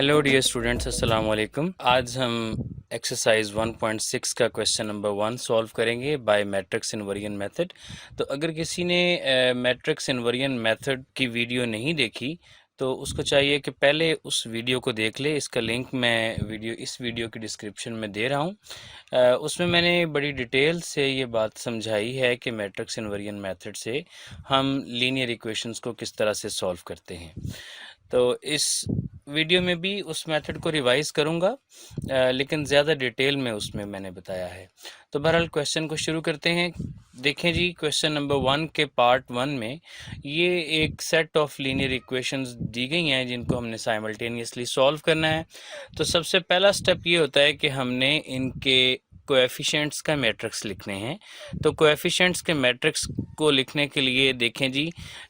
Hello dear students, अस्सलाम वालेकुम। आज हम एक्सरसाइज 1.6 का क्वेश्चन नंबर 1 सॉल्व करेंगे बाय मैट्रिक्स इनवर्जन मेथड। तो अगर किसी ने मैट्रिक्स इनवर्जन मेथड की वीडियो नहीं देखी तो उसको चाहिए कि पहले उस वीडियो को देख ले। इसका लिंक मैं इस वीडियो की डिस्क्रिप्शन में दे रहा हूँ। उसमें मैंने बड़ी डिटेल से ये बात समझाई है कि मैट्रिक्स इनवर्जन मेथड से हम लीनियर इक्वेशंस को किस तरह से सॉल्व करते हैं। तो इस वीडियो में भी उस मेथड को रिवाइज़ करूँगा, लेकिन ज़्यादा डिटेल में उसमें मैंने बताया है। तो बहरहाल क्वेश्चन को शुरू करते हैं। देखें जी, क्वेश्चन नंबर 1 के पार्ट 1 में ये एक सेट ऑफ लीनियर इक्वेशंस दी गई हैं जिनको हमने साइमल्टेनियसली सॉल्व करना है। तो सबसे पहला स्टेप ये होता है कि हमने इनके कोएफिशिएंट्स का मैट्रिक्स लिखने हैं। तो कोएफिशिएंट्स के मैट्रिक्स को लिखने के लिए देखें जी,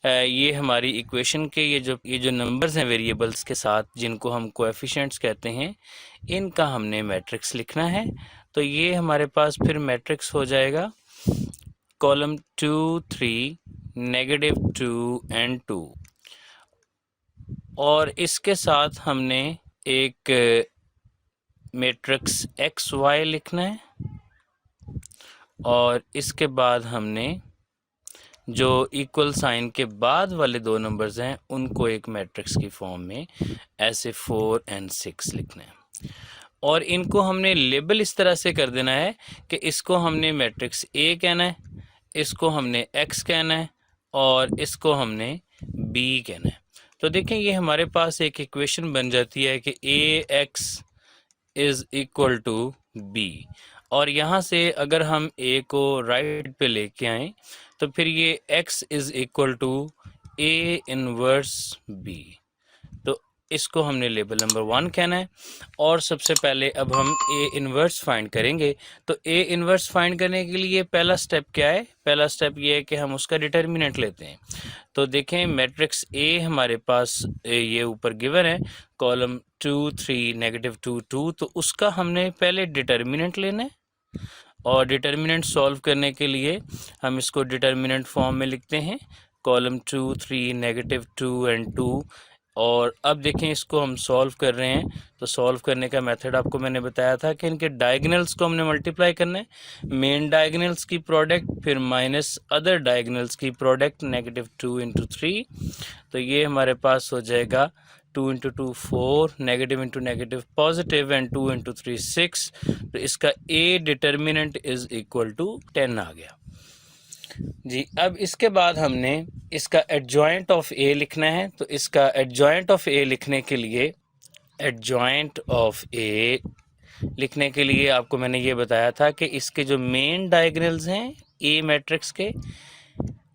ये हमारी इक्वेशन के ये जो नंबर्स हैं वेरिएबल्स के साथ जिनको हम कोएफिशिएंट्स कहते हैं, इनका हमने मैट्रिक्स लिखना है। तो ये हमारे पास फिर मैट्रिक्स हो जाएगा कॉलम 2 3 -2 एंड 2, और इसके साथ हमने एक मैट्रिक्स एक्स वाई लिखना है, और इसके बाद हमने जो इक्वल साइन के बाद वाले दो नंबर्स हैं उनको एक मैट्रिक्स की फॉर्म में ऐसे 4 और 6 लिखना है। और इनको हमने लेबल इस तरह से कर देना है कि इसको हमने मैट्रिक्स ए कहना है, इसको हमने एक्स कहना है, और इसको हमने बी कहना है। तो देखें, ये हमारे पास एक इक्वेशन बन जाती है कि A x is equal to B, और यहाँ से अगर हम ए को राइट पे लेके आएँ तो फिर ये x is equal to A inverse B. तो इसको हमने लेबल नंबर 1 कहना है। और सबसे पहले अब हम ए इनवर्स फाइंड करेंगे। तो ए इनवर्स फाइंड करने के लिए पहला स्टेप क्या है? पहला स्टेप ये है कि हम उसका डिटर्मिनेंट लेते हैं। तो देखें, मैट्रिक्स ए हमारे पास ये ऊपर गिवन है, कॉलम 2 3 -2 2। तो उसका हमने पहले डिटर्मिनेंट लेना है, और डिटर्मिनेंट सॉल्व करने के लिए हम इसको डिटर्मिनेंट फॉर्म में लिखते हैं, कॉलम 2 3 -2 एंड 2। और अब देखें, इसको हम सॉल्व कर रहे हैं। तो सॉल्व करने का मेथड आपको मैंने बताया था कि इनके डायगोनल्स को हमने मल्टीप्लाई करना है, मेन डायगोनल्स की प्रोडक्ट फिर माइनस अदर डायगोनल्स की प्रोडक्ट, -2 × 3। तो ये हमारे पास हो जाएगा 2 × 2 4, negative into negative positive, and 2 × 3 6। तो इसका A determinant is equal to 10 आ गया जी। अब इसके बाद हमने इसका एडजॉइंट ऑफ ए लिखना है। तो इसका एडजॉइंट ऑफ ए लिखने के लिए आपको मैंने ये बताया था कि इसके जो मेन डायगोनल्स हैं ए मैट्रिक्स के,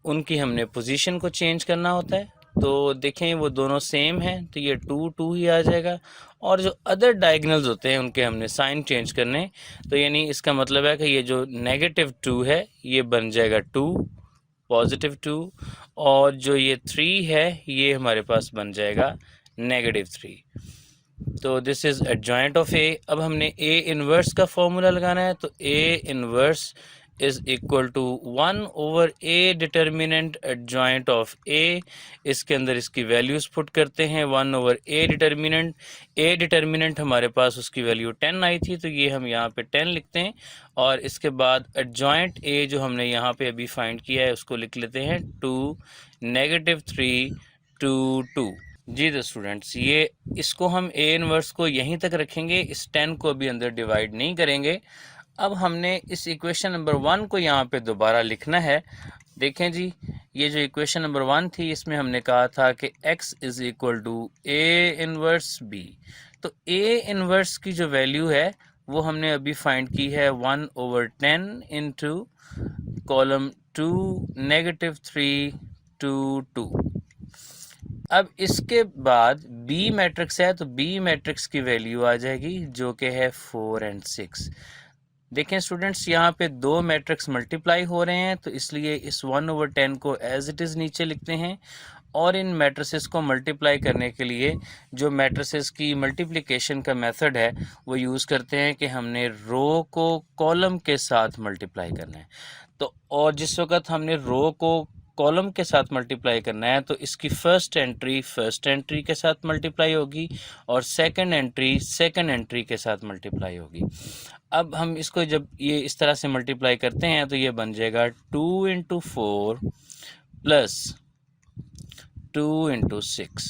उनकी हमने पोजीशन को चेंज करना होता है। तो देखें, वो दोनों सेम हैं, तो ये 2 2 ही आ जाएगा। और जो अदर डायगोनल्स होते हैं उनके हमने साइन चेंज करने। तो यानी इसका मतलब है कि ये जो -2 है ये बन जाएगा 2 +2, और जो ये 3 है ये हमारे पास बन जाएगा -3। तो this is adjoint of A. अब हमने ए इनवर्स का फॉर्मूला लगाना है। तो A inverse is equal to 1/a determinant adjoint of A. इसके अंदर इसकी वैल्यूज़ पुट करते हैं, 1/a डिटर्मिनेंट। ए डिटर्मिनेंट हमारे पास उसकी वैल्यू 10 आई थी, तो ये हम यहाँ पे 10 लिखते हैं। और इसके बाद एडजॉइंट ए जो हमने यहाँ पे अभी फाइंड किया है उसको लिख लेते हैं 2 -3 2 2 जी। तो स्टूडेंट्स, ये इसको हम ए इनवर्स को यहीं तक रखेंगे, इस 10 को अभी अंदर डिवाइड नहीं करेंगे। अब हमने इस इक्वेशन नंबर 1 को यहाँ पे दोबारा लिखना है। देखें जी, ये जो इक्वेशन नंबर 1 थी इसमें हमने कहा था कि x is equal to A inverse B. तो ए इनवर्स की जो वैल्यू है वो हमने अभी फाइंड की है 1/10 इंटू कॉलम 2 -3 2 2। अब इसके बाद बी मैट्रिक्स है, तो बी मैट्रिक्स की वैल्यू आ जाएगी जो कि है 4 और 6। देखें स्टूडेंट्स, यहाँ पे दो मैट्रिक्स मल्टीप्लाई हो रहे हैं, तो इसलिए इस 1/10 को एज इट इज़ नीचे लिखते हैं। और इन मैट्रिसेस को मल्टीप्लाई करने के लिए जो मैट्रिसेस की मल्टीप्लिकेशन का मेथड है वो यूज़ करते हैं कि हमने रो को कॉलम के साथ मल्टीप्लाई करना है। तो और जिस वक्त हमने रो को कॉलम के साथ मल्टीप्लाई करना है तो इसकी फर्स्ट एंट्री के साथ मल्टीप्लाई होगी और सेकंड एंट्री के साथ मल्टीप्लाई होगी। अब हम इसको जब ये इस तरह से मल्टीप्लाई करते हैं तो ये बन जाएगा 2 into 4 plus 2 into 6।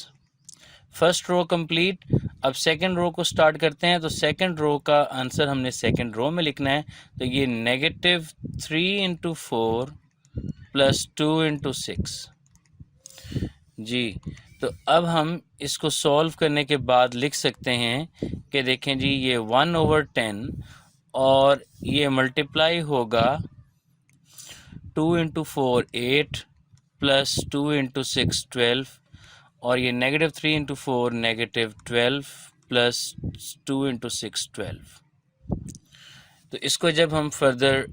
First row complete. अब सेकंड रो को स्टार्ट करते हैं तो सेकंड रो का आंसर हमने सेकंड रो में लिखना है, तो ये -3 इंटू 4 प्लस 2 इंटू 6 जी। तो अब हम इसको सॉल्व करने के बाद लिख सकते हैं कि देखें जी, ये 1/10 और ये मल्टीप्लाई होगा 2 इंटू 4 8 प्लस 2 इंटू 6 12 और ये -3 इंटू 4 -12 प्लस 2 इंटू 6 12। तो इसको जब हम फर्दर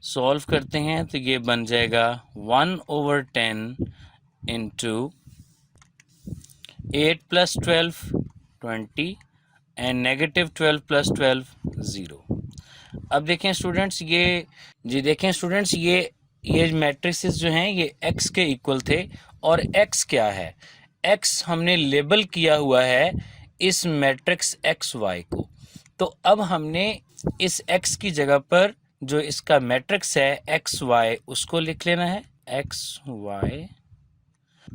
सॉल्व करते हैं तो ये बन जाएगा 1/10 इंटू 8 प्लस 12 20 एंड -12 प्लस 12 0। अब देखें स्टूडेंट्स, ये मैट्रिसेस जो हैं ये x के इक्वल थे और x क्या है, x हमने लेबल किया हुआ है इस मैट्रिक्स XY को। तो अब हमने इस x की जगह पर जो इसका मैट्रिक्स है XY उसको लिख लेना है XY,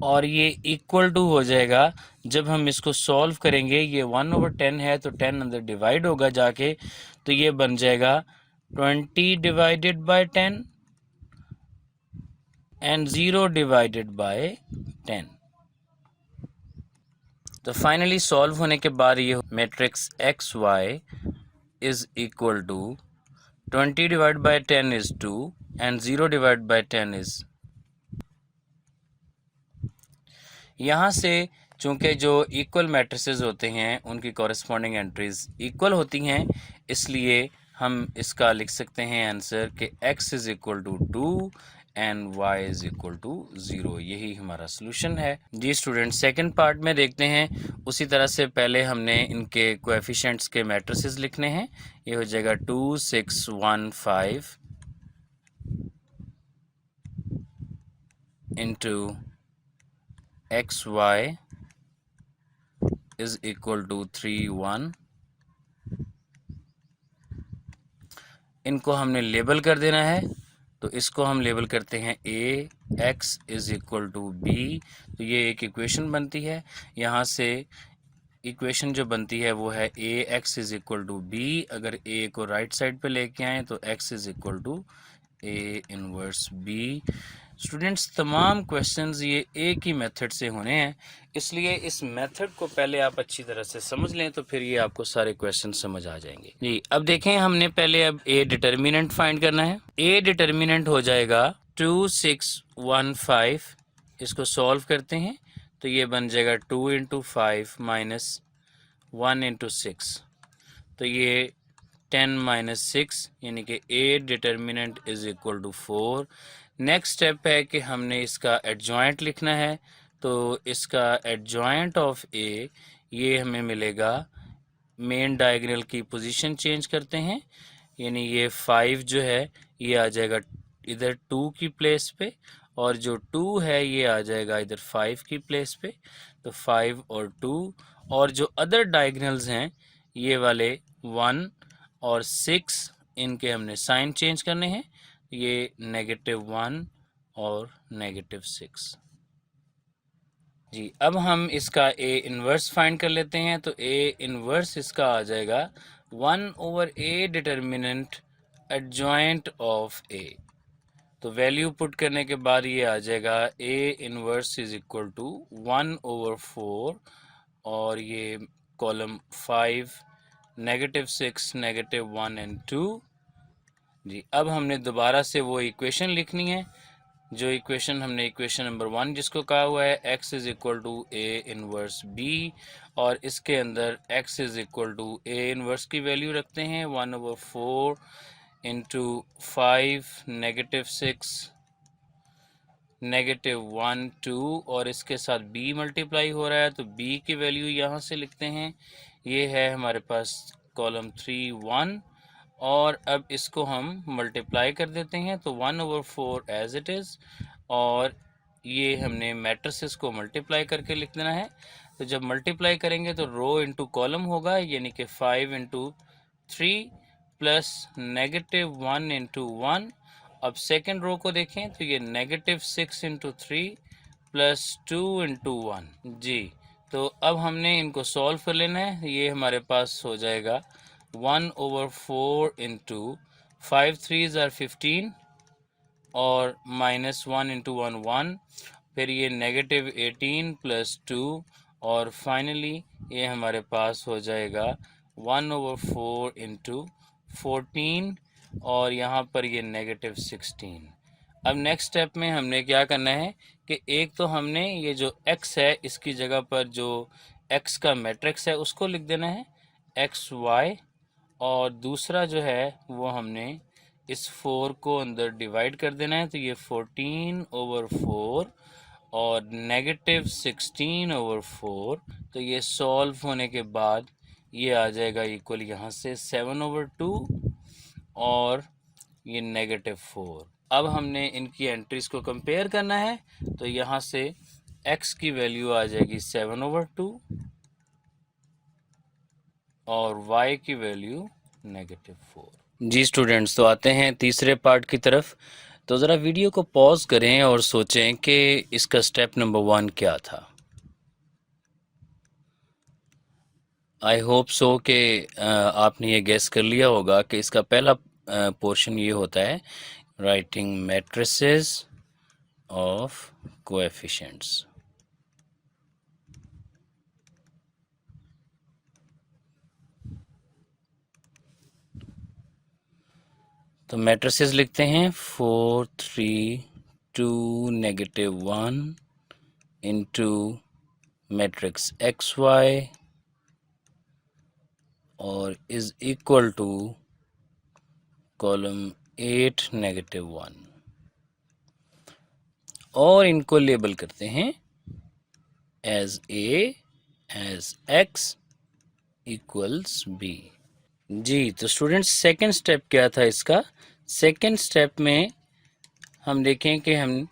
और ये इक्वल टू हो जाएगा जब हम इसको सॉल्व करेंगे, ये 1/10 है तो 10 अंदर डिवाइड होगा जाके, तो ये बन जाएगा 20 divided by 10 and 0 divided by 10। तो फाइनली सॉल्व होने के बाद ये matrix XY is equal to 20 divide by 10 is 2 and 0 divide by 10 is. यहाँ से चूँकि जो इक्वल मैट्रिसेस होते हैं उनकी कॉरेस्पॉन्डिंग एंट्रीज इक्वल होती हैं, इसलिए हम इसका लिख सकते हैं आंसर कि x is equal to 2 and y is equal to 0। यही हमारा सोल्यूशन है जी। स्टूडेंट सेकंड पार्ट में देखते हैं, उसी तरह से पहले हमने इनके कोएफिशिएंट्स के मैट्रिसेस लिखने हैं। ये हो जाएगा 2 6 1 5 into XY is equal to 3 1। इनको हमने लेबल कर देना है, तो इसको हम लेबल करते हैं A, X is equal to B। तो ये एक इक्वेशन बनती है। यहाँ से इक्वेशन जो बनती है वो है AX is equal to B। अगर A को राइट साइड पे लेके आएँ तो X is equal to A inverse B। Students तमाम क्वेश्चंस ये एक ही मेथड से होने हैं, इसलिए इस मेथड को पहले आप अच्छी तरह से समझ लें तो फिर ये आपको सारे क्वेश्चन समझ आ जाएंगे जी। अब देखें, हमने पहले अब A डिटर्मिनेंट फाइंड करना है। A डिटर्मिनेंट हो जाएगा 2 6 1 5। इसको सॉल्व करते हैं तो ये बन जाएगा 2 इंटू 5 माइनस 1 इंटू 6, तो ये 10 माइनस 6 यानी कि A determinant is equal to 4। Next step है कि हमने इसका एडजॉइंट लिखना है, तो इसका एडजॉइंट ऑफ A ये हमें मिलेगा, मेन डायगोनल की पोजीशन चेंज करते हैं, यानी ये 5 जो है ये आ जाएगा इधर 2 की प्लेस पे, और जो 2 है ये आ जाएगा इधर 5 की प्लेस पे। तो 5 और 2, और जो अदर डायगोनल्स हैं ये वाले 1 और 6, इनके हमने साइन चेंज करने हैं, ये -1 और -6 जी। अब हम इसका A इन्वर्स फाइंड कर लेते हैं, तो A इन्वर्स इसका आ जाएगा 1/A determinant adjoint of A। तो वैल्यू पुट करने के बाद ये आ जाएगा A inverse is equal to 1/4 और ये कॉलम 5 -6 -1 एंड 2 जी। अब हमने दोबारा से वो इक्वेशन लिखनी है, जो इक्वेशन हमने इक्वेशन नंबर 1 जिसको कहा हुआ है x is equal to A inverse B, और इसके अंदर x is equal to A inverse की वैल्यू रखते हैं 1/4 इंटू 5 -6 -1 2, और इसके साथ B मल्टीप्लाई हो रहा है तो B की वैल्यू यहाँ से लिखते हैं। ये है हमारे पास कॉलम 3 1, और अब इसको हम मल्टीप्लाई कर देते हैं, तो 1/4 एज इट इज़, और ये हमने मैट्रिसेस को मल्टीप्लाई करके लिख देना है। तो जब मल्टीप्लाई करेंगे तो रो इंटू कॉलम होगा, यानी कि 5 इंटू 3 प्लस -1 इंटू 1। अब सेकेंड रो को देखें तो ये -6 इंटू 3 प्लस 2 इंटू 1। जी, तो अब हमने इनको सॉल्व कर लेना है। ये हमारे पास हो जाएगा 1/4 इंटू 5 3s आर 15 और -1 इंटू 1 1, फिर ये -18 प्लस 2, और फाइनली ये हमारे पास हो जाएगा 1/4 इंटू 14, और यहाँ पर ये -16। अब नेक्स्ट स्टेप में हमने क्या करना है कि एक तो हमने ये जो x है इसकी जगह पर जो x का मैट्रिक्स है उसको लिख देना है xy, और दूसरा जो है वो हमने इस 4 को अंदर डिवाइड कर देना है, तो ये 14/4 और -16/4। तो ये सॉल्व होने के बाद ये आ जाएगा इक्वल यहाँ से 7/2 और ये -4। अब हमने इनकी एंट्रीज को कंपेयर करना है, तो यहाँ से x की वैल्यू आ जाएगी 7/2 और y की वैल्यू -4। जी स्टूडेंट्स, तो आते हैं तीसरे पार्ट की तरफ। तो ज़रा वीडियो को पॉज करें और सोचें कि इसका स्टेप नंबर 1 क्या था। आई होप सो कि आपने ये गेस कर लिया होगा कि इसका पहला पोर्शन ये होता है राइटिंग मैट्रिसेस ऑफ कोएफिशिएंट्स। तो मैट्रिसेस लिखते हैं 4 3 2 -1 इंटू मैट्रिक्स XY और इज इक्वल टू कॉलम 8 -1, और इनको लेबल करते हैं as A as X equals B। जी, तो स्टूडेंट्स सेकंड स्टेप क्या था इसका? सेकंड स्टेप में हम देखें कि हम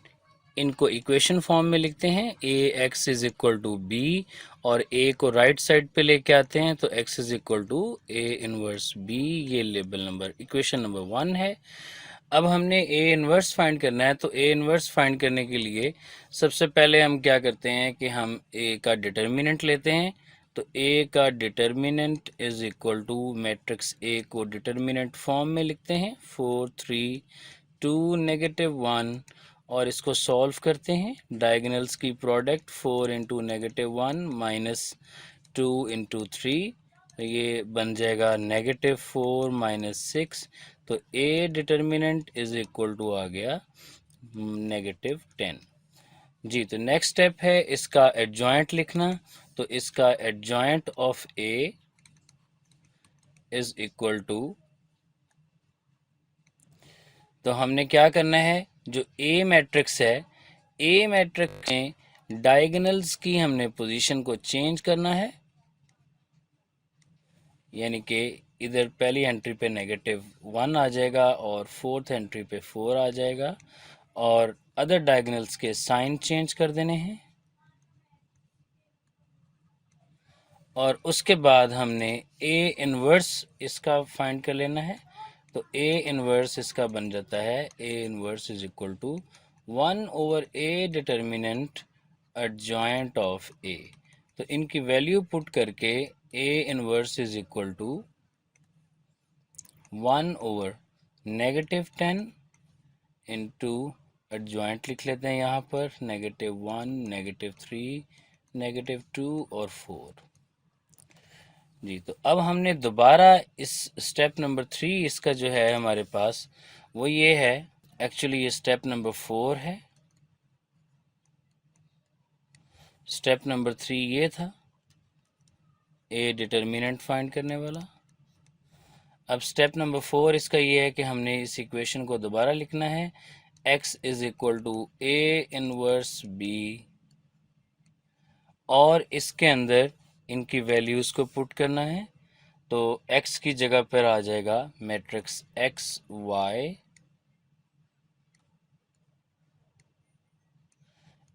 इनको इक्वेशन फॉर्म में लिखते हैं AX is equal to B, और A को राइट साइड पे लेके आते हैं तो X is equal to A inverse B। ये लेबल नंबर इक्वेशन नंबर 1 है। अब हमने A इनवर्स फाइंड करना है, तो A इनवर्स फाइंड करने के लिए सबसे पहले हम क्या करते हैं कि हम A का डिटर्मिनेंट लेते हैं। तो A का determinant is equal to matrix A को डिटर्मिनेंट फॉर्म में लिखते हैं 4 3 2 -1, और इसको सॉल्व करते हैं। डायगोनल्स की प्रोडक्ट 4 इंटू -1 माइनस 2 इंटू 3, ये बन जाएगा -4 -6। तो A determinant is equal to आ गया -10। जी, तो नेक्स्ट स्टेप है इसका एडजॉइंट लिखना। तो इसका adjoint of A is equal to, तो हमने क्या करना है, जो A मैट्रिक्स है A मैट्रिक्स में डायगोनल्स की हमने पोजीशन को चेंज करना है, यानी कि इधर पहली एंट्री पे -1 आ जाएगा और फोर्थ एंट्री पे 4 आ जाएगा, और अदर डायगोनल्स के साइन चेंज कर देने हैं। और उसके बाद हमने A इनवर्स इसका फाइंड कर लेना है। तो A इनवर्स इसका बन जाता है A inverse is equal to 1/A determinant adjoint of A। तो इनकी वैल्यू पुट करके A inverse is equal to 1/-10 into adjoint लिख लेते हैं यहाँ पर -1 -3 -2 और 4। जी, तो अब हमने दोबारा इस स्टेप नंबर 3 इसका जो है हमारे पास वो ये है, एक्चुअली ये स्टेप नंबर 4 है। स्टेप नंबर 3 ये था A डिटर्मिनेंट फाइंड करने वाला। अब स्टेप नंबर 4 इसका ये है कि हमने इस इक्वेशन को दोबारा लिखना है x is equal to A inverse B, और इसके अंदर इनकी वैल्यूज़ को पुट करना है। तो x की जगह पर आ जाएगा मैट्रिक्स एक्स वाई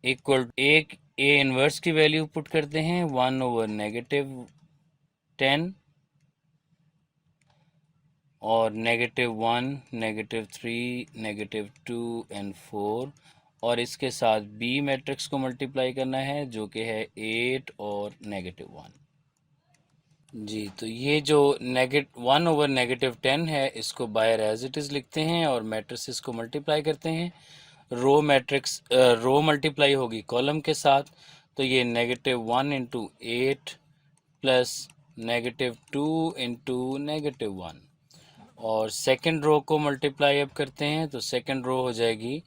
इक्वल एक ए इनवर्स की वैल्यू पुट करते हैं 1/-10 और -1, -3, -2 एंड 4 और इसके साथ बी मैट्रिक्स को मल्टीप्लाई करना है जो कि है 8 और -1। जी, तो ये जो 1/-10 है इसको बायर एज इट इज़ लिखते हैं और मैट्रिसेस को मल्टीप्लाई करते हैं। रो मल्टीप्लाई होगी कॉलम के साथ, तो ये -1 इंटू 8 प्लस -2 इंटू -1 और सेकेंड रो को मल्टीप्लाई अब करते हैं तो सेकेंड रो हो जाएगी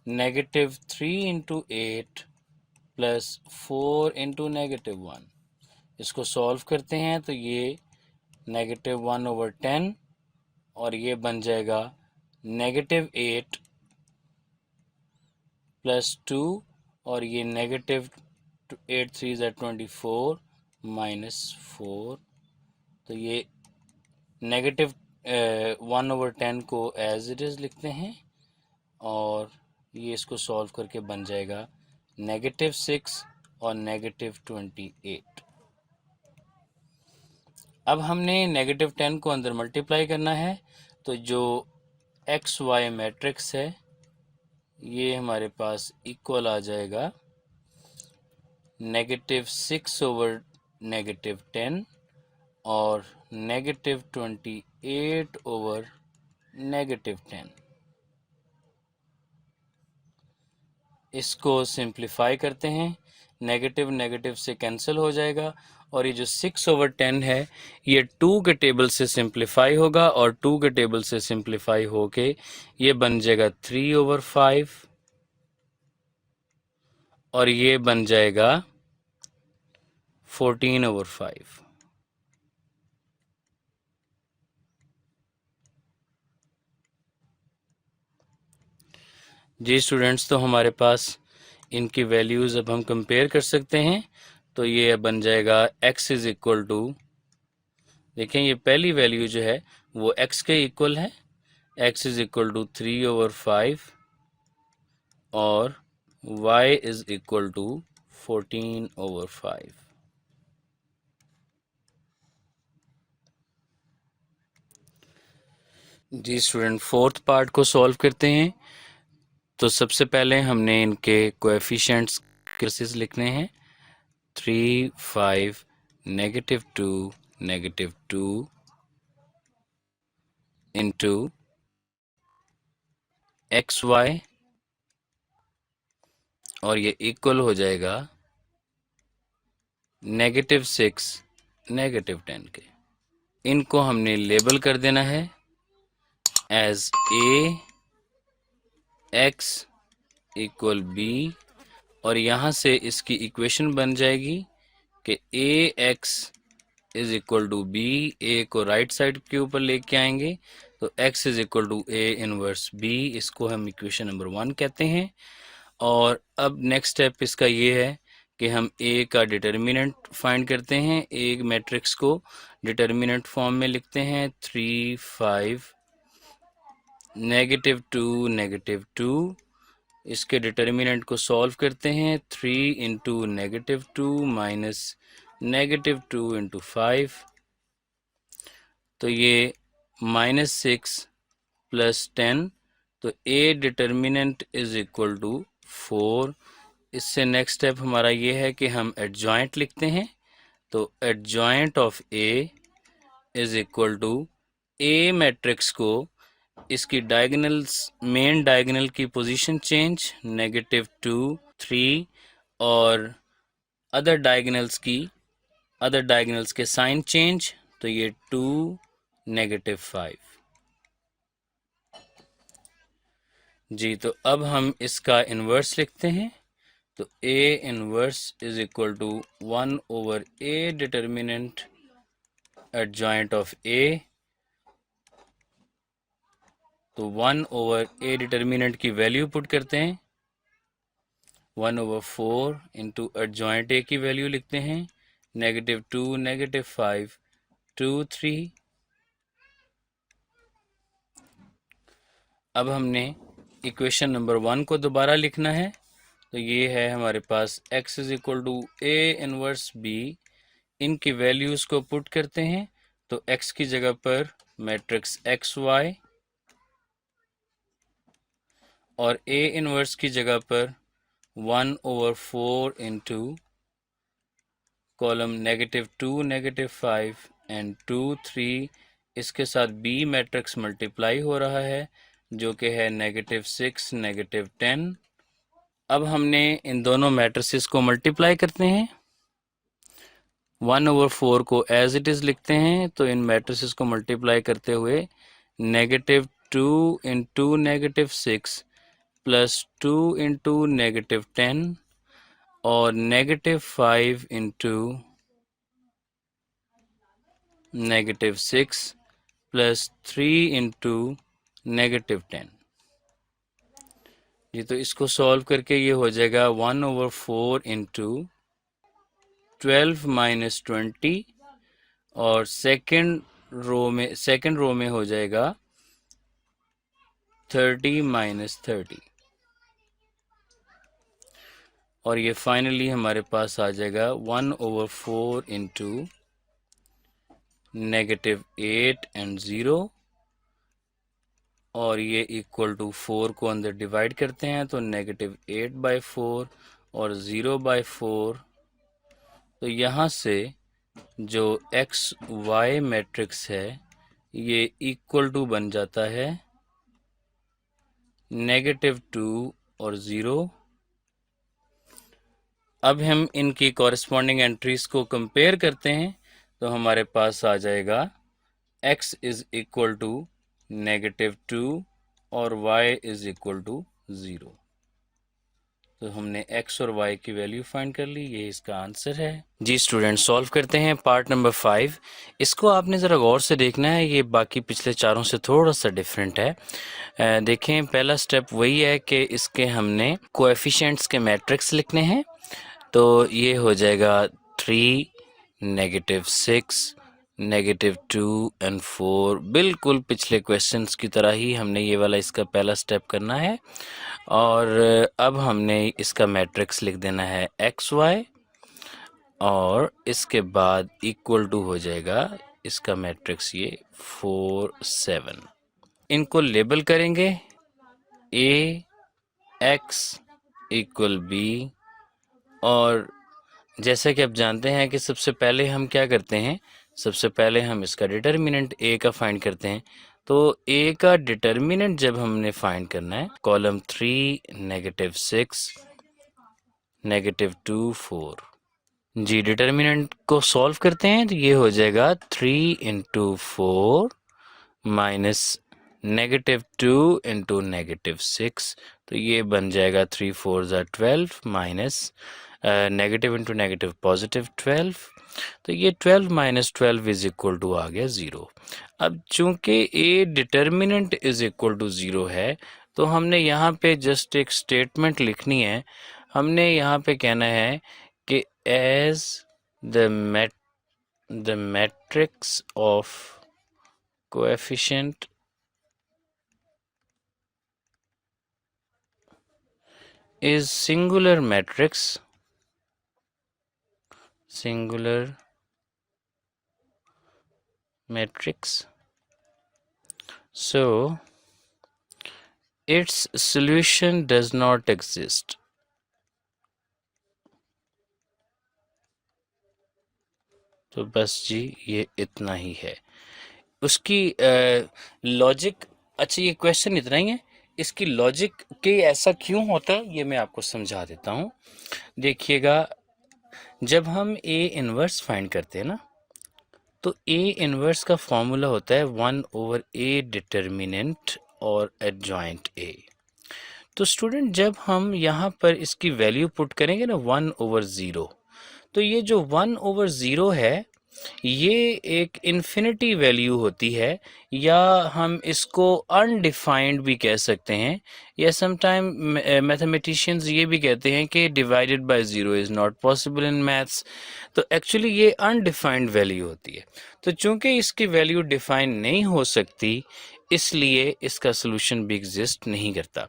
-3 इंटू 8 प्लस 4 इंटू -1। इसको सॉल्व करते हैं तो ये -1/10 और ये बन जाएगा -8 प्लस 2 और ये -8 3 ज़ा 24 -4, तो ये -1/10 को एज इट इज़ लिखते हैं और ये इसको सॉल्व करके बन जाएगा -6 और -28। अब हमने -10 को अंदर मल्टीप्लाई करना है, तो जो एक्स वाई मैट्रिक्स है ये हमारे पास इक्वल आ जाएगा -6/10 और -28/10। इसको सिंप्लीफाई करते हैं, नेगेटिव नेगेटिव से कैंसिल हो जाएगा और ये जो 6/10 है ये 2 के टेबल से सिंप्लीफाई होगा और 2 के टेबल से सिंप्लीफाई होके ये बन जाएगा 3/5 और ये बन जाएगा 14/5। जी स्टूडेंट्स, तो हमारे पास इनकी वैल्यूज़ अब हम कंपेयर कर सकते हैं, तो ये बन जाएगा x इज़ इक्वल टू, देखें ये पहली वैल्यू जो है वो x के इक्वल है, x इज़ इक्वल टू 3/5 और y इज़ इक्वल टू 14/5। जी स्टूडेंट, फोर्थ पार्ट को सॉल्व करते हैं। तो सबसे पहले हमने इनके कोएफिशिएंट्स केसेस लिखने हैं 3, 5, -2, -2 इंटू एक्स वाई और ये इक्वल हो जाएगा -6, -10 के। इनको हमने लेबल कर देना है as A x equal B और यहाँ से इसकी इक्वेशन बन जाएगी कि A x is equal to B. A को राइट साइड के ऊपर लेके आएंगे तो x is equal to A inverse B, इसको हम इक्वेशन नंबर 1 कहते हैं। और अब नेक्स्ट स्टेप इसका ये है कि हम a का डिटर्मिनेंट फाइंड करते हैं। ए मैट्रिक्स को डिटर्मिनेंट फॉर्म में लिखते हैं 3, 5, -2, -2। इसके डिटर्मिनेंट को सॉल्व करते हैं 3 इंटू -2 माइनस -2 इंटू 5, तो ये -6 प्लस 10, तो A determinant is equal to 4। इससे नेक्स्ट स्टेप हमारा ये है कि हम एडजॉइंट लिखते हैं, तो adjoint of A is equal to A matrix को इसकी डायगोनल्स, मेन डायगोनल की पोजीशन चेंज -2, 3 और अदर डायगोनल्स के साइन चेंज, तो ये 2, -5। जी, तो अब हम इसका इन्वर्स लिखते हैं, तो A inverse is equal to 1/a determinant adjoint of A, तो 1/a डिटर्मिनेंट की वैल्यू पुट करते हैं 1/4 इंटू एडजॉइंट ए की वैल्यू लिखते हैं -2, -5 2 3। अब हमने इक्वेशन नंबर 1 को दोबारा लिखना है। तो ये है हमारे पास x is equal to a inverse b। इनकी वैल्यूज़ को पुट करते हैं तो x की जगह पर मैट्रिक्स एक्स वाई और a इनवर्स की जगह पर 1/4 इंटू कॉलम -2 -5 एंड 2 3। इसके साथ b मैट्रिक्स मल्टीप्लाई हो रहा है जो कि है -6 -10। अब हमने इन दोनों मैट्रिसेस को मल्टीप्लाई करते हैं। 1/4 को एज इट इज़ लिखते हैं तो इन मैट्रिसेस को मल्टीप्लाई करते हुए -2 इंटू -6 प्लस 2 इंटू -10 और -5 इंटू -6 प्लस 3 इंटू -10। जी तो इसको सॉल्व करके ये हो जाएगा 1/4 इंटू 12 माइनस 20 और सेकंड रो में हो जाएगा 30 माइनस 30 और ये फाइनली हमारे पास आ जाएगा 1/4 इंटू -8 एंड 0 और ये इक्वल टू 4 को अंदर डिवाइड करते हैं तो -8/4 और 0/4। तो यहाँ से जो एक्स वाई मैट्रिक्स है ये इक्वल टू बन जाता है -2 और 0। अब हम इनकी कॉरेस्पॉन्डिंग एंट्रीज को कंपेयर करते हैं तो हमारे पास आ जाएगा x इज इक्वल टू -2 और y इज इक्वल टू 0। तो हमने x और y की वैल्यू फाइंड कर ली, ये इसका आंसर है। जी स्टूडेंट, सॉल्व करते हैं पार्ट नंबर 5। इसको आपने ज़रा गौर से देखना है, ये बाकी पिछले चारों से थोड़ा सा डिफरेंट है। देखें, पहला स्टेप वही है कि इसके हमने कोएफिशिएंट्स के मैट्रिक्स लिखने हैं। तो ये हो जाएगा 3 -6 -2 एंड 4। बिल्कुल पिछले क्वेश्चंस की तरह ही हमने ये वाला इसका पहला स्टेप करना है और अब हमने इसका मैट्रिक्स लिख देना है एक्स वाई और इसके बाद इक्वल टू हो जाएगा इसका मैट्रिक्स ये 4 7। इनको लेबल करेंगे ए एक्स इक्वल बी और जैसा कि आप जानते हैं कि सबसे पहले हम क्या करते हैं, सबसे पहले हम इसका डिटर्मिनेंट ए का फाइंड करते हैं। तो ए का डिटर्मिनेंट जब हमने फाइंड करना है कॉलम 3 -6 -2 4। जी डिटर्मिनेंट को सॉल्व करते हैं तो ये हो जाएगा 3 इंटू 4 माइनस -2 इंटू -6। तो ये बन जाएगा 3 4 ज़ा 12 minus negative into negative positive 12। तो ये 12 माइनस 12 इज इक्वल टू आ गया 0। अब चूंकि A determinant is equal to 0 है तो हमने यहाँ पे जस्ट एक स्टेटमेंट लिखनी है। हमने यहाँ पे कहना है कि as the matrix of coefficient is singular matrix, so its solution does not exist। तो बस जी ये इतना ही है उसकी लॉजिक। अच्छा ये क्वेश्चन इतना ही है, इसकी लॉजिक के ऐसा क्यों होता है ये मैं आपको समझा देता हूँ। देखिएगा, जब हम ए इनवर्स फाइंड करते हैं ना तो ए इनवर्स का फॉर्मूला होता है 1/a डिटर्मिनेंट और एडजॉइंट ए। तो स्टूडेंट जब हम यहाँ पर इसकी वैल्यू पुट करेंगे ना 1/0, तो ये जो 1/0 है ये एक इन्फिनिटी वैल्यू होती है, या हम इसको अनडिफाइंड भी कह सकते हैं, या समटाइम मैथमेटिशियंस ये भी कहते हैं कि divided by zero is not possible in maths. तो एक्चुअली ये अनडिफाइंड वैल्यू होती है। तो चूंकि इसकी वैल्यू डिफाइन नहीं हो सकती, इसलिए इसका सलूशन भी एग्जिस्ट नहीं करता।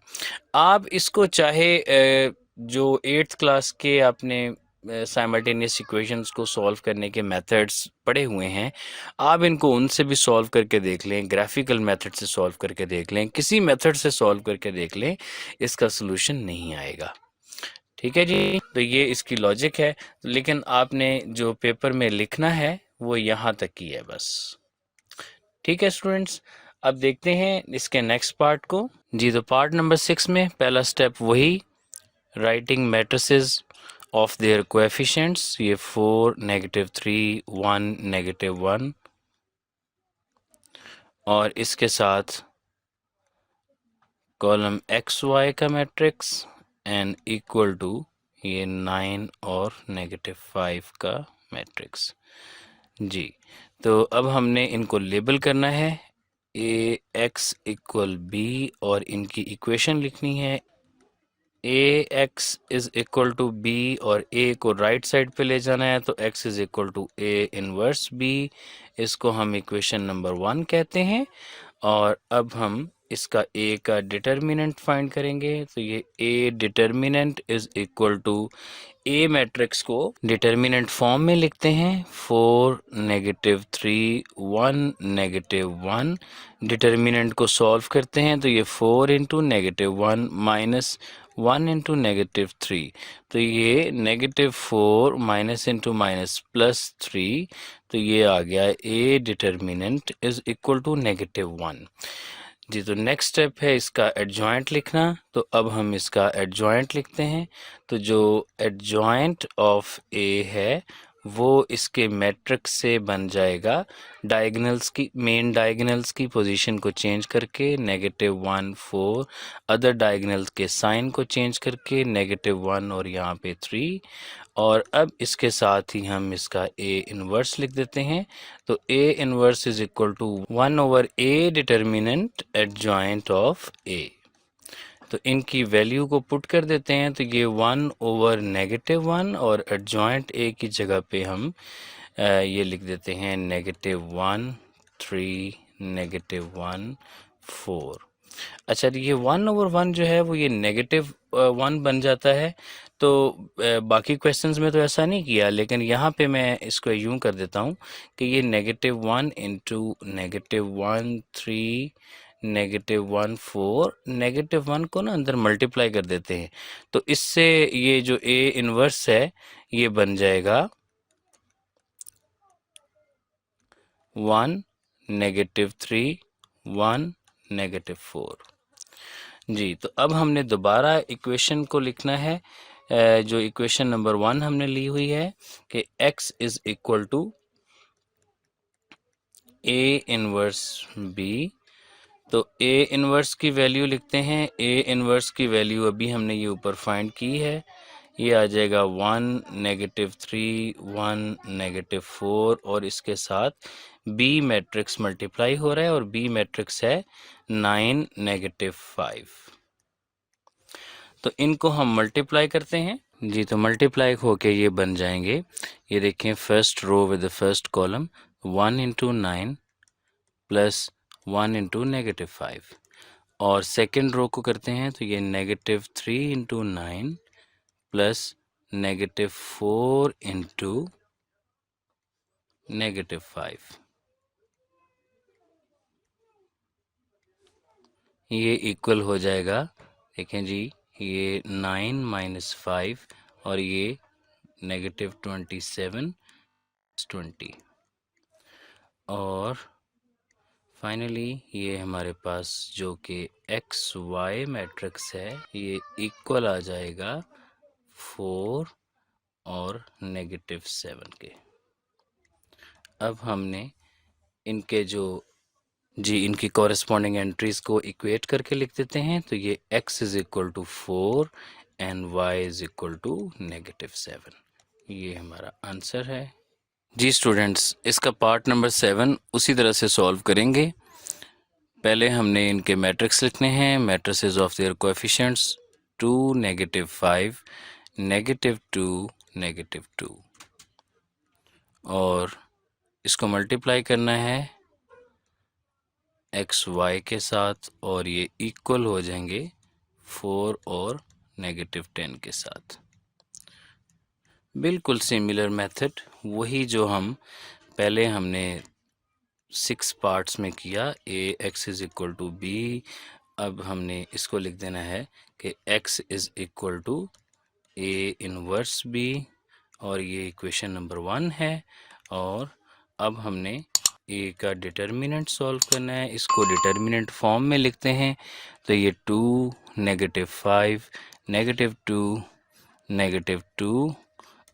आप इसको चाहे जो 8th क्लास के आपने साइमल्टेनियस इक्वेशंस को सॉल्व करने के मेथड्स पढ़े हुए हैं, आप इनको उनसे भी सॉल्व करके देख लें, ग्राफिकल मेथड से सॉल्व करके देख लें, किसी मेथड से सॉल्व करके देख लें, इसका सलूशन नहीं आएगा। ठीक है जी, तो ये इसकी लॉजिक है। लेकिन आपने जो पेपर में लिखना है वो यहाँ तक ही है बस। ठीक है स्टूडेंट्स, अब देखते हैं इसके नेक्स्ट पार्ट को। जी, तो पार्ट नंबर 6 में पहला स्टेप वही, writing matrices of their coefficients, ये 4 -3 1 -1, और इसके साथ कॉलम XY का मैट्रिक्स एंड इक्वल टू ये 9 और -5 का मैट्रिक्स। जी, तो अब हमने इनको लेबल करना है, AX इक्वल B, और इनकी इक्वेशन लिखनी है AX is equal to B, और A को राइट साइड पे ले जाना है, तो X is equal to A inverse B। इसको हम इक्वेशन नंबर 1 कहते हैं। और अब हम इसका A का डिटर्मिनेंट फाइंड करेंगे, तो ये A determinant is equal to A matrix को डिटर्मिनेंट फॉर्म में लिखते हैं 4 -3 1 -1। डिटर्मिनेंट को सॉल्व करते हैं, तो ये 4 इंटू -1 माइनस 1 इंटू -3, तो ये -4 माइनस इंटू माइनस +3, तो ये आ गया A determinant is equal to -1। जी, तो नेक्स्ट स्टेप है इसका एडजॉइंट लिखना। तो अब हम इसका एडजॉइंट लिखते हैं। तो जो एडजॉइंट ऑफ A है वो इसके मैट्रिक्स से बन जाएगा, डायगोनल्स की, मेन डायगोनल्स की पोजीशन को चेंज करके -1 4, अदर डायगोनल्स के साइन को चेंज करके -1 और यहाँ पे 3, और अब इसके साथ ही हम इसका A इनवर्स लिख देते हैं। तो A inverse is equal to 1/A determinant adjoint of A। तो इनकी वैल्यू को पुट कर देते हैं, तो ये 1/-1, और एडजॉइंट A की जगह पे हम ये लिख देते हैं -1 3 -1 4। अच्छा, तो ये 1/1 जो है वो ये -1 बन जाता है। तो बाकी क्वेश्चंस में तो ऐसा नहीं किया, लेकिन यहाँ पे मैं इसको यूं कर देता हूँ कि ये -1 इंटू -1 3 -1 4, -1 को ना अंदर मल्टीप्लाई कर देते हैं, तो इससे ये जो A इनवर्स है ये बन जाएगा 1 -3 1 -4। जी, तो अब हमने दोबारा इक्वेशन को लिखना है, जो इक्वेशन नंबर 1 हमने ली हुई है कि x is equal to A inverse B। तो A इनवर्स की वैल्यू लिखते हैं। A इनवर्स की वैल्यू अभी हमने ये ऊपर फाइंड की है, ये आ जाएगा 1 -3 1 -4, और इसके साथ B मैट्रिक्स मल्टीप्लाई हो रहा है, और B मैट्रिक्स है 9 -5। तो इनको हम मल्टीप्लाई करते हैं। जी, तो मल्टीप्लाई होके ये बन जाएंगे, ये देखें, first row with the first column 1 into 9 plus 1 into -5, और सेकेंड रो को करते हैं, तो ये -3 इंटू 9 प्लस -4 इंटू -5, ये इक्वल हो जाएगा, देखें जी, ये 9 - 5, और ये -27 20, और फाइनली ये हमारे पास जो कि XY मैट्रिक्स है ये इक्वल आ जाएगा 4 और -7 के। अब हमने इनके जो इनकी कॉरेस्पॉन्डिंग एंट्रीज को इक्वेट करके लिख देते हैं। तो ये x is equal to 4 and y is equal to -7। ये हमारा आंसर है। जी स्टूडेंट्स, इसका पार्ट नंबर 7 उसी तरह से सॉल्व करेंगे। पहले हमने इनके मैट्रिक्स लिखने हैं, मैट्रिसेस ऑफ देयर कोएफिशिएंट्स 2 -5 -2 -2 और इसको मल्टीप्लाई करना है एक्स वाई के साथ और ये इक्वल हो जाएंगे 4 और -10 के साथ। बिल्कुल सिमिलर मेथड, वही जो हम पहले हमने 6 पार्ट्स में किया। A x is equal to B, अब हमने इसको लिख देना है कि x is equal to A inverse B और ये इक्वेशन नंबर 1 है। और अब हमने ए का डिटर्मिनेंट सॉल्व करना है, इसको डिटर्मिनेंट फॉर्म में लिखते हैं। तो ये 2 -5 -2 -2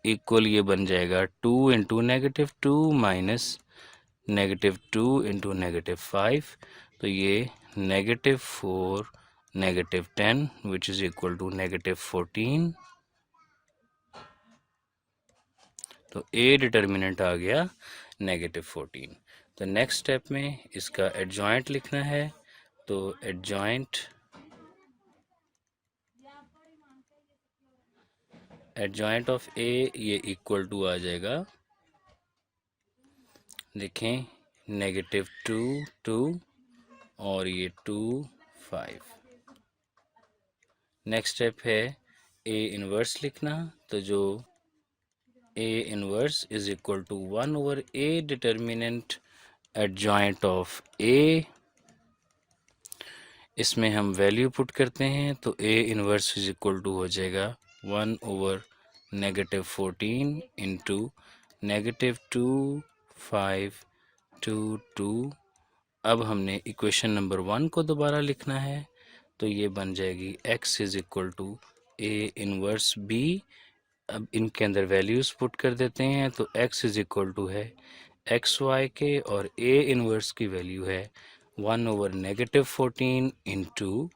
इक्वल ये बन जाएगा 2 इंटू -2 माइनस -2 इंटू -5, तो ये -4 -10 विच इज इक्वल टू -14। तो ए डिटर्मिनेंट आ गया -14। तो नेक्स्ट स्टेप में इसका एडजॉइंट लिखना है। तो एडजॉइंट ऑफ ए ये इक्वल टू आ जाएगा, देखें, -2 2 और ये 2 5। नेक्स्ट स्टेप है ए इनवर्स लिखना। तो जो A inverse is equal to 1 over A determinant adjoint of A, इसमें हम वैल्यू पुट करते हैं। तो A inverse is equal to हो जाएगा 1 ओवर -14 इंटू -2 5 2 2। अब हम इक्वेशन नंबर 1 को दोबारा लिखना है। तो ये बन जाएगी x is equal to A inverse B. अब इनके अंदर वैल्यूज़ पुट कर देते हैं। तो x इज इक्वल टू है एक्स वाई के और a इनवर्स की वैल्यू है 1 ओवर -14 इंटू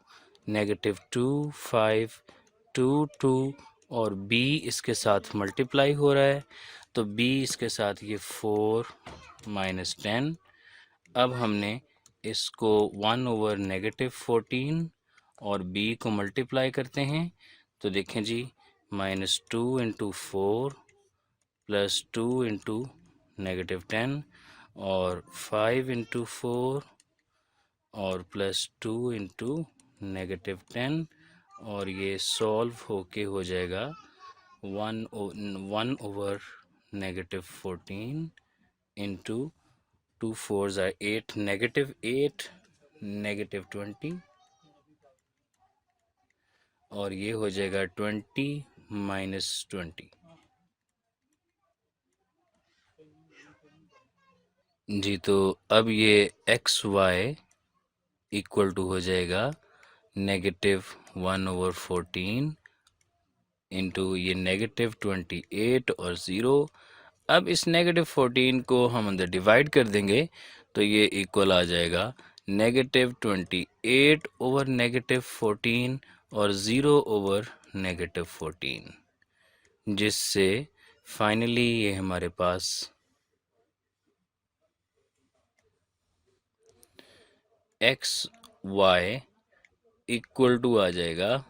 -2 5 2 2 और b इसके साथ मल्टीप्लाई हो रहा है। तो b इसके साथ ये 4 -10। अब हमने इसको 1 ओवर -14 और b को मल्टीप्लाई करते हैं। तो देखें जी, -2 इंटू 4 प्लस 2 इंटू -10 और 5 इंटू 4 और प्लस 2 इंटू -10 और ये सॉल्व होके हो जाएगा 1 ओवर -14 इंटू 2 4s are 8 -8 -20 और ये हो जाएगा 20 -20। जी, तो अब ये एक्स वाई इक्वल टू हो जाएगा -1 ओवर 14 इंटू ये -28 और 0। अब इस -14 को हम अंदर डिवाइड कर देंगे तो ये इक्वल आ जाएगा -28 ओवर -14 और 0 ओवर -14, जिससे फाइनली ये हमारे पास एक्स वाई इक्वल टू आ जाएगा।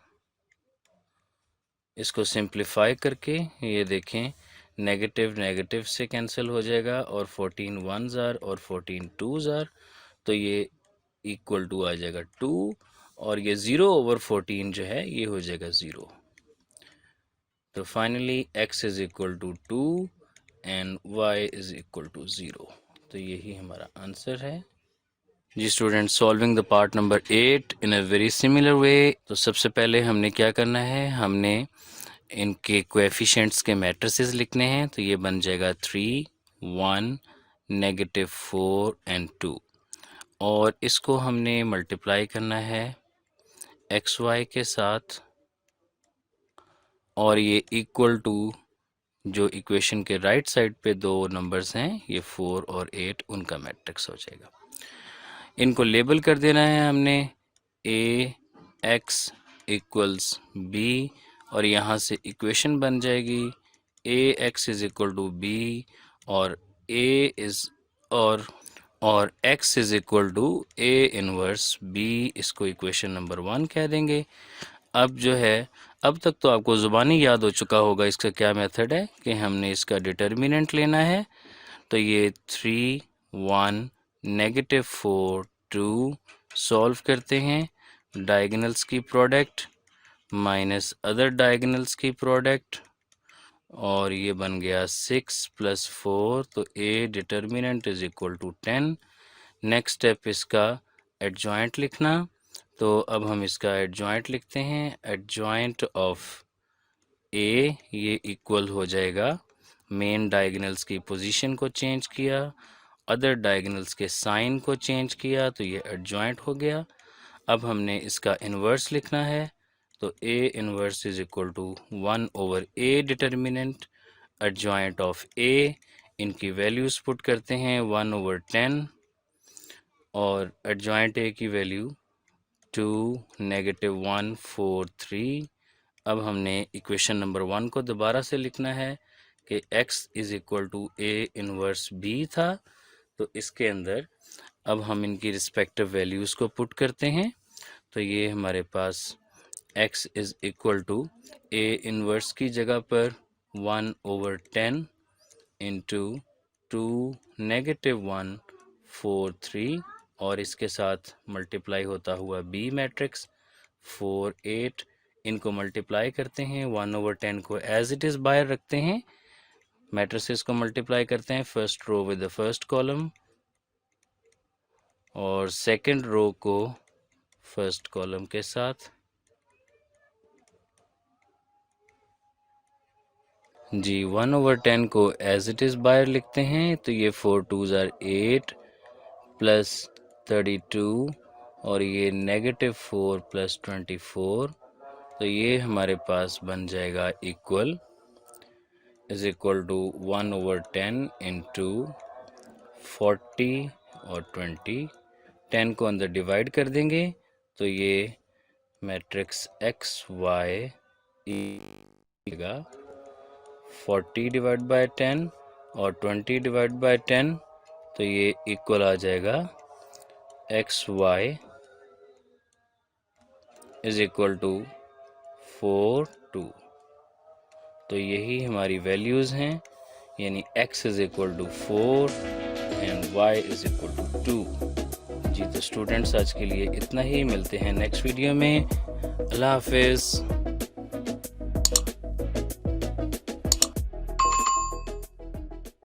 इसको सिंप्लीफाई करके ये देखें, नेगेटिव नेगेटिव से कैंसिल हो जाएगा और 14 1s आर और 14 2s आर, तो ये इक्वल टू आ जाएगा 2 और ये 0 ओवर 14 जो है ये हो जाएगा 0। तो finally x is equal to 2 and y is equal to 0। तो यही हमारा आंसर है। जी students, solving the part number 8 in a very similar way. तो सबसे पहले हमने क्या करना है, हमने इनके कोएफिशिएंट्स के मैट्रिसेस लिखने हैं। तो ये बन जाएगा 3 1 -4 एंड 2 और इसको हमने मल्टीप्लाई करना है एक्स वाई के साथ और ये इक्वल टू जो इक्वेशन के राइट साइड पे दो नंबर्स हैं ये 4 और 8, उनका मैट्रिक्स हो जाएगा। इनको लेबल कर देना है हमने ए एक्स इक्वल्स बी और यहाँ से इक्वेशन बन जाएगी A x is equal to B और ए इज और x is equal to A inverse b, इसको इक्वेशन नंबर 1 कह देंगे। अब जो है, अब तक तो आपको ज़ुबानी याद हो चुका होगा इसका क्या मेथड है कि हमने इसका डिटर्मिनेंट लेना है। तो ये 3 1 -4 2 सॉल्व करते हैं, डायगोनल्स की प्रोडक्ट माइनस अदर डायगोनल्स की प्रोडक्ट, और ये बन गया 6 + 4, तो A determinant is equal to 10। Next step इसका एडजॉइंट लिखना, तो अब हम इसका एडजॉइंट लिखते हैं। एडजॉइंट ऑफ ए ये इक्वल हो जाएगा, मेन डायगोनल्स की पोजीशन को चेंज किया, अदर डायगोनल्स के साइन को चेंज किया, तो ये एडजॉइंट हो गया। अब हमने इसका इन्वर्स लिखना है, तो A inverse is equal to 1/a determinant adjoint of A, इनकी वैल्यूज़ पुट करते हैं 1/10 और एडजॉइंट ए की वैल्यू 2 -1 4 3। अब हमने इक्वेशन नंबर 1 को दोबारा से लिखना है कि x is equal to A inverse b था, तो इसके अंदर अब हम इनकी रिस्पेक्टिव वैल्यूज़ को पुट करते हैं। तो ये हमारे पास x is equal to A inverse की जगह पर 1/10 इंटू 2 -1 4 3 और इसके साथ मल्टीप्लाई होता हुआ b मैट्रिक्स 4 8, इनको मल्टीप्लाई करते हैं, 1/10 को एज इट इज़ बाहर रखते हैं, मैट्रिसेस को मल्टीप्लाई करते हैं, first row with the first column और सेकंड रो को फर्स्ट कॉलम के साथ। जी 1/10 को एज इट इज़ बाहर लिखते हैं, तो ये 4 2s are 8 प्लस 32 और ये -4 प्लस 24, तो ये हमारे पास बन जाएगा equal is equal to 1/10 into 40 और 20, 10 को अंदर डिवाइड कर देंगे, तो ये मैट्रिक्स एक्स वाई का 40 डिवाइड बाय 10 और 20 डिवाइड बाय 10, तो ये इक्वल आ जाएगा X Y is equal to 4 2। तो यही हमारी वैल्यूज़ हैं, यानी x is equal to 4 and y is equal to 2। जी तो स्टूडेंट्स आज के लिए इतना ही, मिलते हैं नेक्स्ट वीडियो में। अल्लाह हाफिज़।